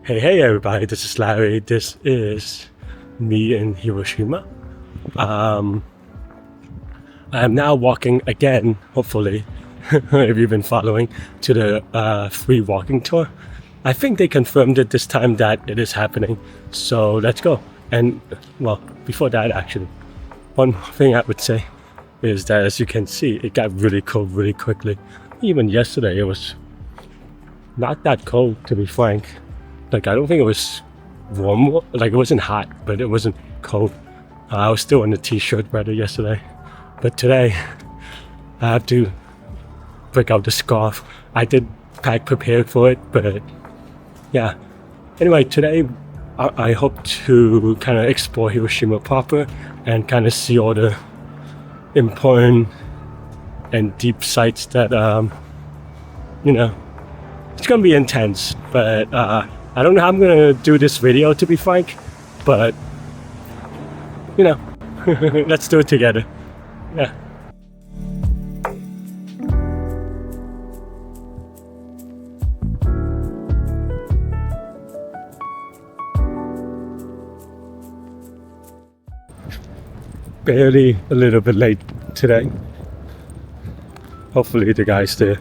Hey everybody, this is Larry. This is me in Hiroshima. I am now walking again, hopefully, if you've been following, to the free walking tour. I think they confirmed it this time that it is happening, so let's go. And, well, before that actually, one thing I would say is that as you can see, it got really cold really quickly. Even yesterday it was not that cold, to be frank. Like, I don't think it was warm, like it wasn't hot, but it wasn't cold. I was still in a t-shirt rather yesterday. But today, I have to break out the scarf. I did pack prepared for it, but yeah. Anyway, today I hope to kind of explore Hiroshima proper and kind of see all the important and deep sites that, it's gonna be intense, but I don't know how I'm gonna do this video, to be frank, but let's do it together. Yeah. Barely a little bit late today. Hopefully the guy's there.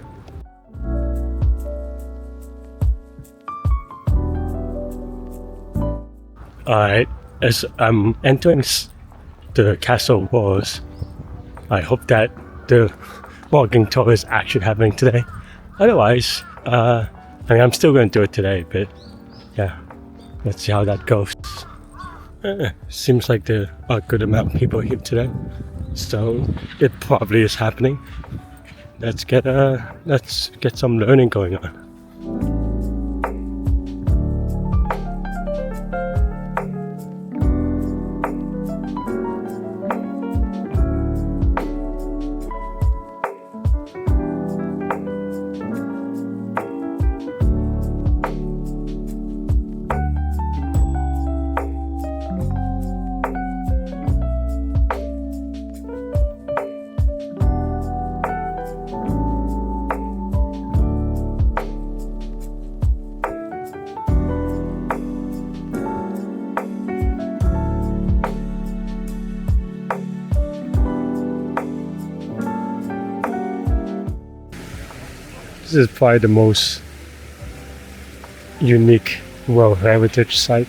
Alright, as I'm entering the castle walls, I hope that the walking tour is actually happening today. Otherwise, I'm still going to do it today, but yeah, let's see how that goes. Seems like there are a good amount of people here today, so it probably is happening. Let's get some learning going on. This is probably the most unique World Heritage Site.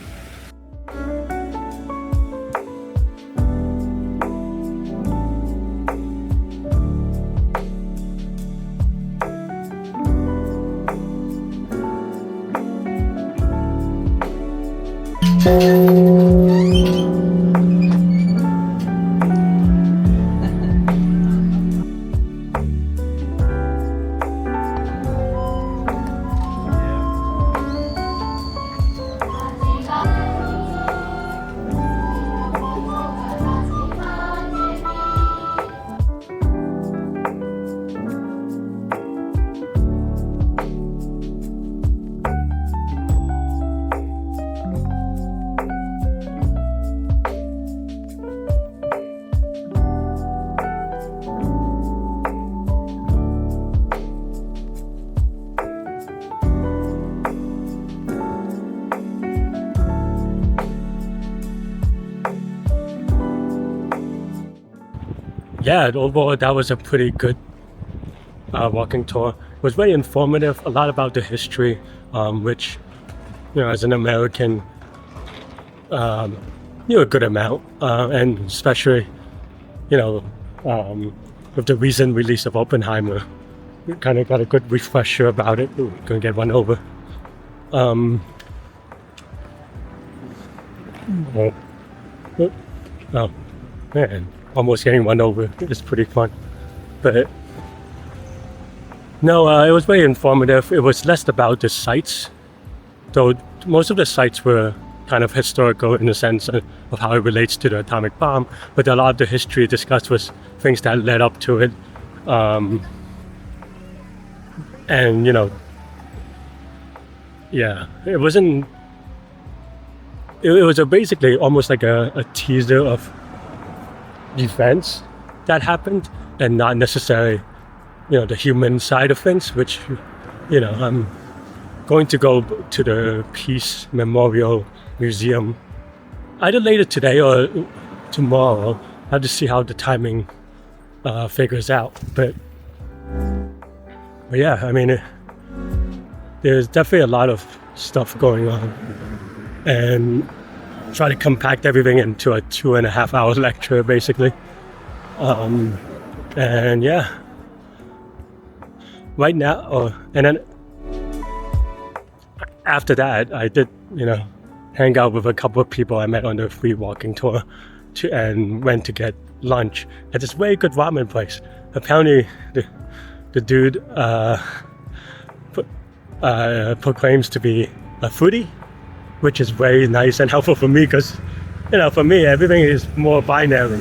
Yeah, overall that was a pretty good walking tour. It was very informative, a lot about the history, which, as an American, knew a good amount, and especially, with the recent release of Oppenheimer, we kind of got a good refresher about it. Ooh, gonna get one over. Oh man. Almost getting one over. It's pretty fun. But no, it was very informative. It was less about the sites, though most of the sites were kind of historical in the sense of how it relates to the atomic bomb, but a lot of the history discussed was things that led up to it. And yeah, it wasn't, it was basically almost like a teaser of events that happened, and not necessarily the human side of things, which going to go to the Peace Memorial Museum either later today or tomorrow. I have to see how the timing figures out. But yeah, I mean, there's definitely a lot of stuff going on, and try to compact everything into a 2.5 hour lecture, basically. And yeah, right now, and then after that, I did, hang out with a couple of people I met on the free walking tour, and went to get lunch at this very good ramen place. Apparently, the dude proclaims to be a foodie, which is very nice and helpful for me because, for me, everything is more binary,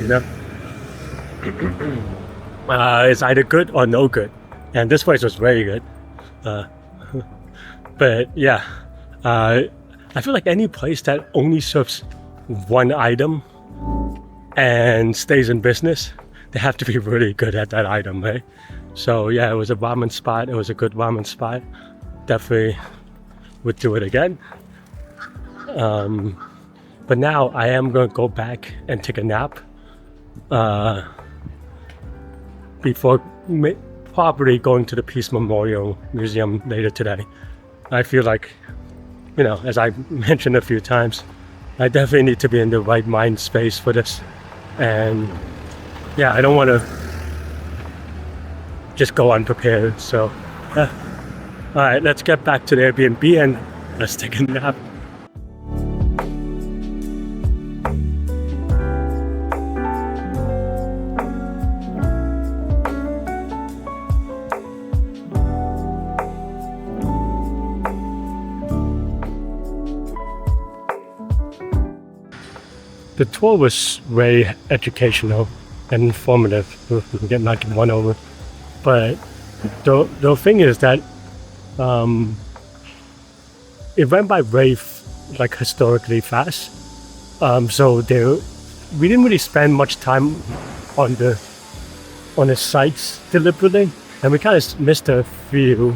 it's either good or no good. And this place was very good. But yeah, I feel like any place that only serves one item and stays in business, they have to be really good at that item, right? So yeah, it was a ramen spot. It was a good ramen spot. Definitely would do it again. But now I am going to go back and take a nap before probably going to the Peace Memorial Museum later today. I feel like, as I mentioned a few times, I definitely need to be in the right mind space for this. And yeah, I don't want to just go unprepared. So, all right, let's get back to the Airbnb and let's take a nap. The tour was very educational and informative. I'm getting like one over. But the thing is that it went by very historically fast. So we didn't really spend much time on the sites deliberately, and we kind of missed a few.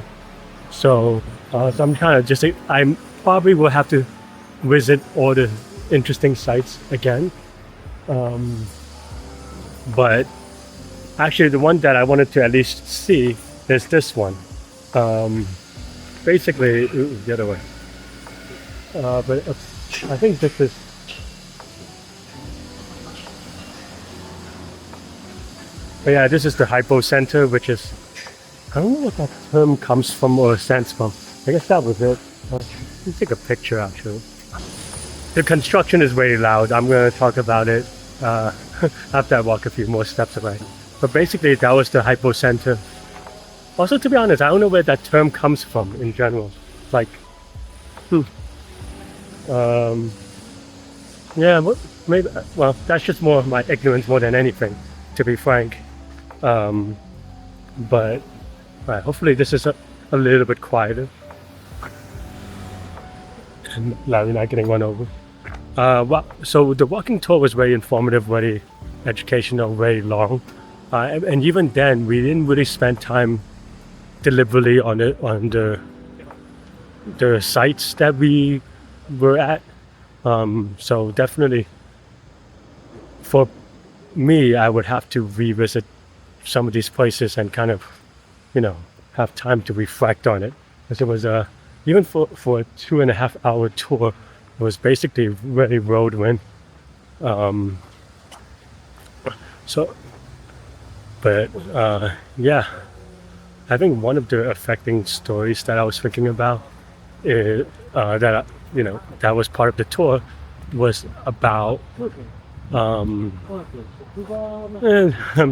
So I'm kind of I probably will have to visit all the interesting sites again. But actually the one that I wanted to at least see is this one. Basically, the other way. But I think this is... But yeah, this is the Hypo Center, which is... I don't know what that term comes from or stands from. I guess that was it. Let me take a picture actually. The construction is very loud. I'm going to talk about it after I walk a few more steps away. But basically, that was the Hypo Center. Also, to be honest, I don't know where that term comes from in general. Yeah, maybe. Well, that's just more of my ignorance more than anything, to be frank. But right, hopefully, this is a little bit quieter. And Larry not getting run over. So the walking tour was very informative, very educational, very long, and even then we didn't really spend time deliberately on the sites that we were at. So definitely for me, I would have to revisit some of these places and kind of, have time to reflect on it, because it was even for a 2.5 hour tour. It was basically really whirlwind. Yeah, I think one of the affecting stories that I was thinking about is, that was part of the tour was about. I'm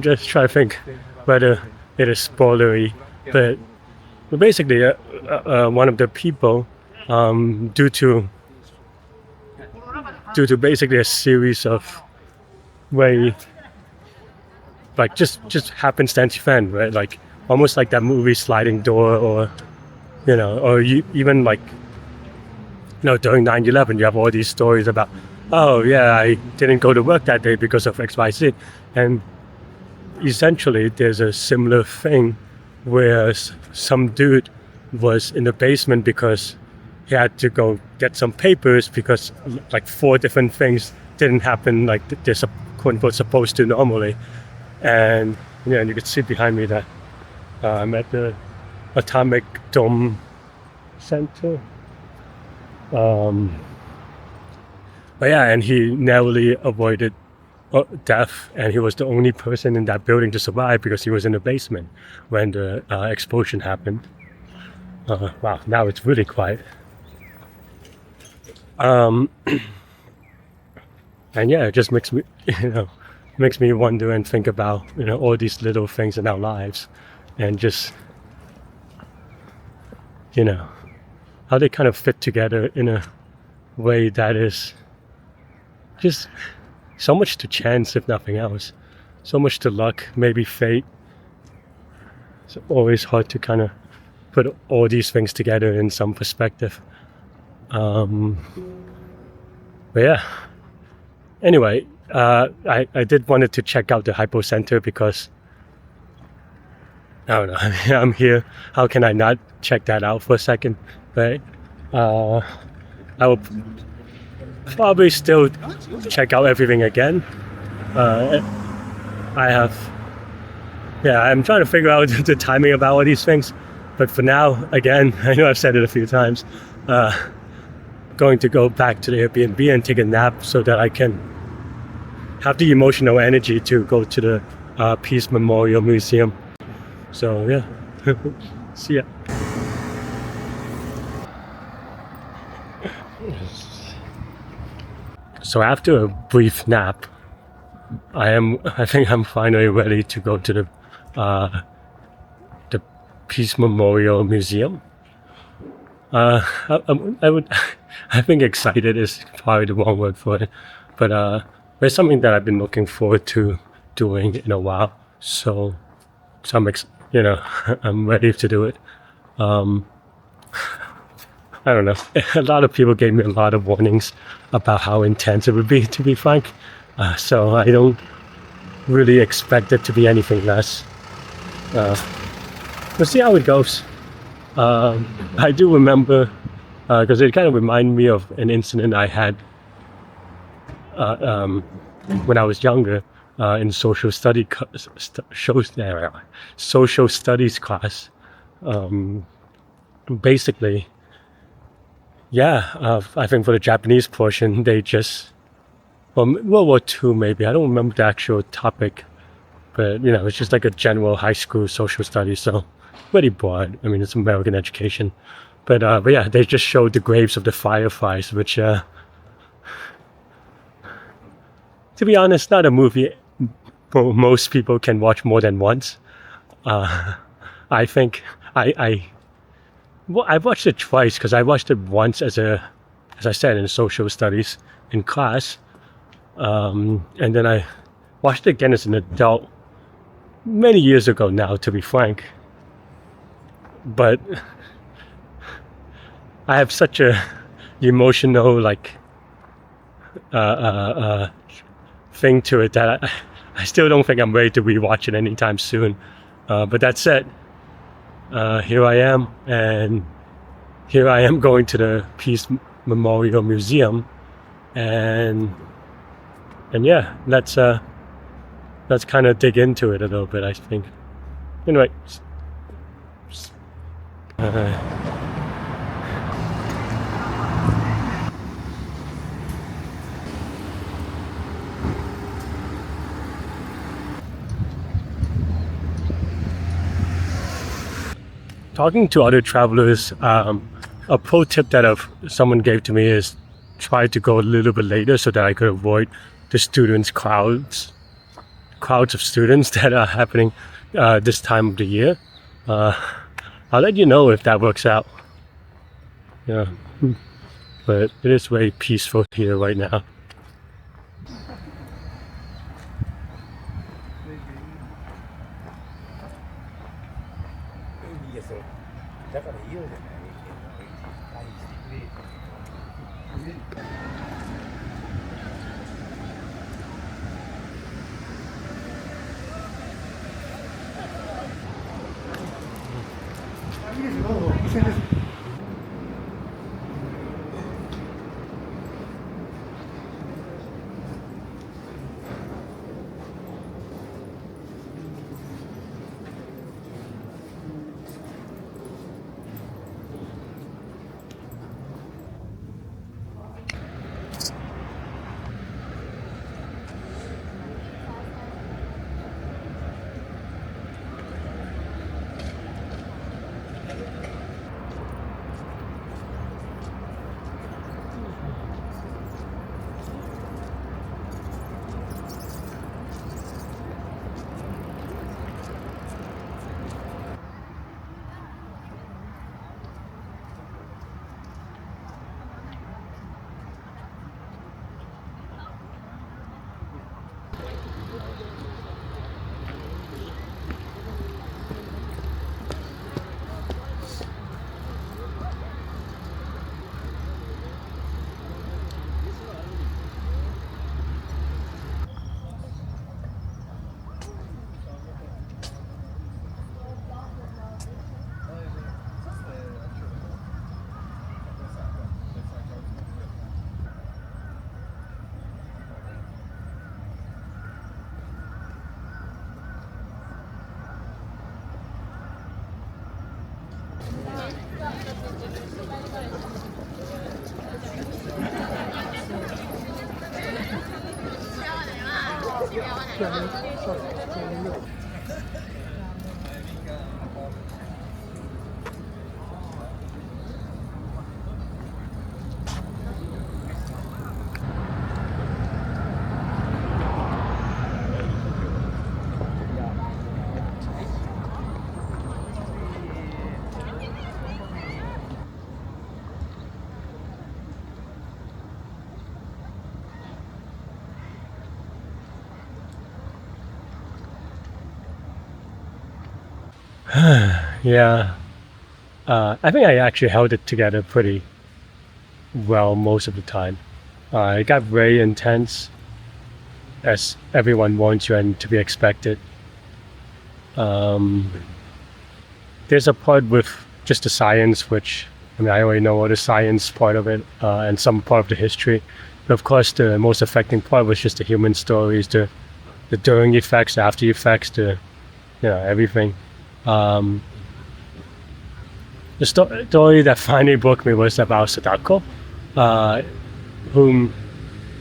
just trying to think whether it is spoilery, but basically, one of the people, due to basically a series of very just happenstance event, right? Almost like that movie Sliding Door, or even during 9/11 you have all these stories about, oh yeah, I didn't go to work that day because of XYZ, and essentially there's a similar thing where some dude was in the basement because he had to go get some papers because like 4 different things didn't happen like they're quote unquote supposed to normally. And yeah, and you can see behind me that I'm at the Atomic Dome Center. But yeah, and he narrowly avoided death, and he was the only person in that building to survive because he was in the basement when the explosion happened. Wow, now it's really quiet. And yeah, it just makes me, makes me wonder and think about, all these little things in our lives, and just, how they kind of fit together in a way that is just so much to chance, if nothing else, so much to luck, maybe fate. It's always hard to kind of put all these things together in some perspective. But yeah, anyway, I did wanted to check out the Hypo Center because I don't know, I'm here, how can I not check that out for a second, right? I will probably still check out everything again. I'm trying to figure out the timing about all these things, but for now, again, I know I've said it a few times, going to go back to the Airbnb and take a nap so that I can have the emotional energy to go to the Peace Memorial Museum. So yeah, see ya. So after a brief nap, I think I'm finally ready to go to the Peace Memorial Museum. I think excited is probably the wrong word for it, but it's something that I've been looking forward to doing in a while. So I'm ready to do it. I don't know. A lot of people gave me a lot of warnings about how intense it would be, to be frank. So I don't really expect it to be anything less. We'll see how it goes. I do remember, because it kind of reminded me of an incident I had when I was younger in social studies class. Basically, I think for the Japanese portion, they just, World War II maybe, I don't remember the actual topic, but it's just like a general high school social studies, so pretty broad. I mean, it's American education, but yeah, they just showed the graves of the firefighters, which, to be honest, not a movie most people can watch more than once. I think I watched it twice because I watched it once as I said, in social studies in class, and then I watched it again as an adult many years ago now, to be frank. But I have such a emotional thing to it that I still don't think I'm ready to rewatch it anytime soon. But that said, here I am, and here I am going to the Peace Memorial Museum, and yeah, let's kind of dig into it a little bit, I think. Anyway. Talking to other travelers, a pro tip that someone gave to me is try to go a little bit later so that I could avoid the crowds of students that are happening this time of the year. I'll let you know if that works out. Yeah, but it is very peaceful here right now. Yeah, I think I actually held it together pretty well most of the time. It got very intense, as everyone warns you and to be expected. Um, there's a part with just the science, which I mean, I already know all the science part of it, and some part of the history. But of course, the most affecting part was just the human stories, the during effects, the after effects, everything. Um, the story that finally broke me was about Sadako, uh, whom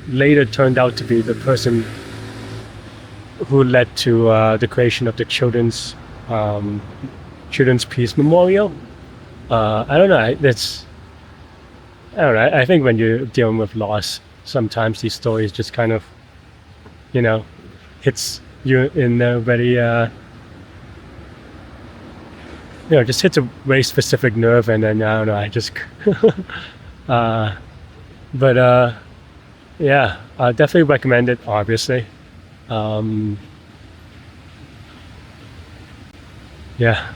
later turned out to be the person who led to the creation of the Children's Peace Memorial. I don't know. I don't know. I think when you're dealing with loss, sometimes these stories just kind of, hits you in a very, just hits a very specific nerve, and then I don't know. I just, but yeah, I definitely recommend it. Obviously, yeah.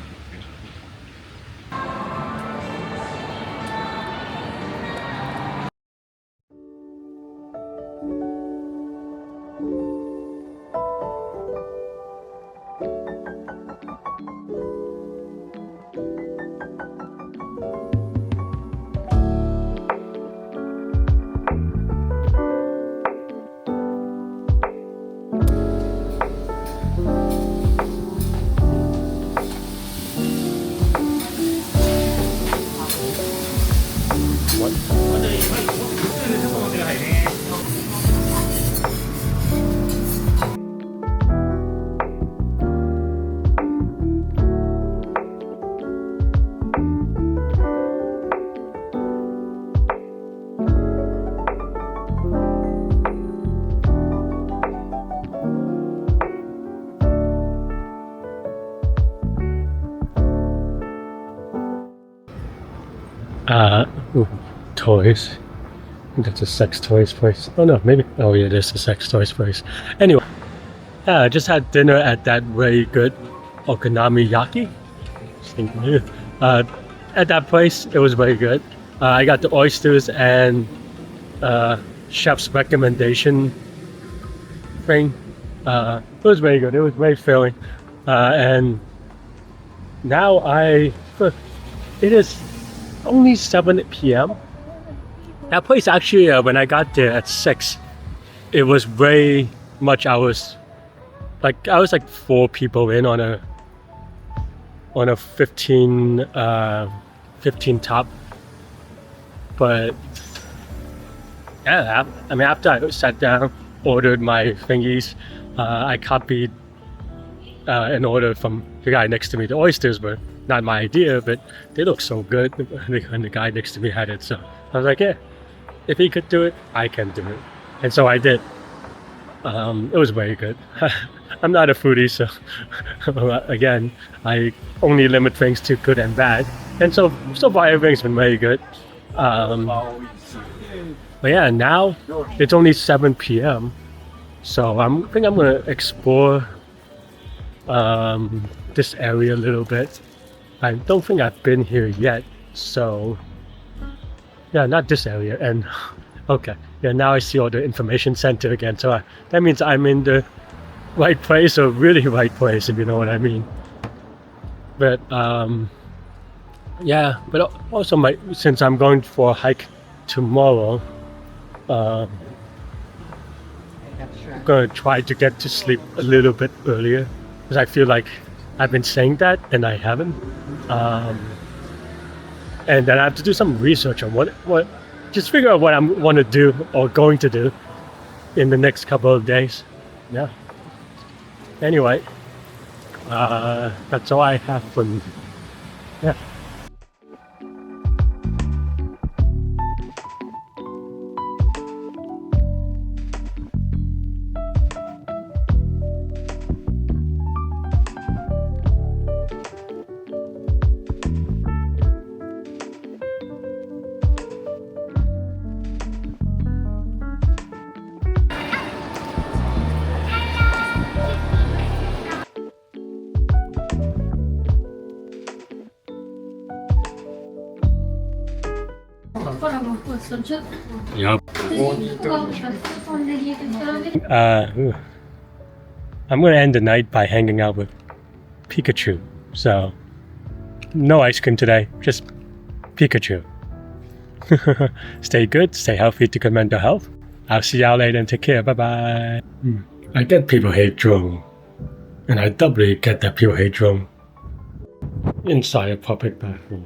Ooh, toys. I think that's a sex toys place. Oh no, maybe. Oh yeah, there's a sex toys place. Anyway, yeah, I just had dinner at that very good okonomiyaki. Uh, at that place, it was very good. I got the oysters and chef's recommendation thing. It was very good. It was very filling. And now it is only 7 p.m. That place actually, when I got there at 6, it was very much, I was like 4 people in on a 15 top. But yeah, I mean, after I sat down, ordered my thingies, I copied an order from the guy next to me. The oysters were not my idea, but they look so good, and the guy next to me had it. So I was like, yeah, if he could do it, I can do it. And so I did. It was very good. I'm not a foodie, so again, I only limit things to good and bad. And so far everything's been very good. But yeah, now it's only 7 p.m. So I think I'm gonna explore this area a little bit. I don't think I've been here yet, so yeah, not this area. And okay, yeah, now I see all the information center again, so that means I'm in the right place, or really right place, if you know what I mean. But yeah, but also since I'm going for a hike tomorrow, I'm gonna try to get to sleep a little bit earlier, because I feel like I've been saying that and I haven't. And then I have to do some research on what just figure out what I want to do or going to do in the next couple of days. Yeah. Anyway, that's all I have for yeah. Yup. I'm gonna end the night by hanging out with Pikachu. So, no ice cream today, just Pikachu. Stay good, stay healthy to good mental health. I'll see y'all later and take care. Bye bye. I get people hate drone, and I doubly get that people hate drone inside a public bathroom.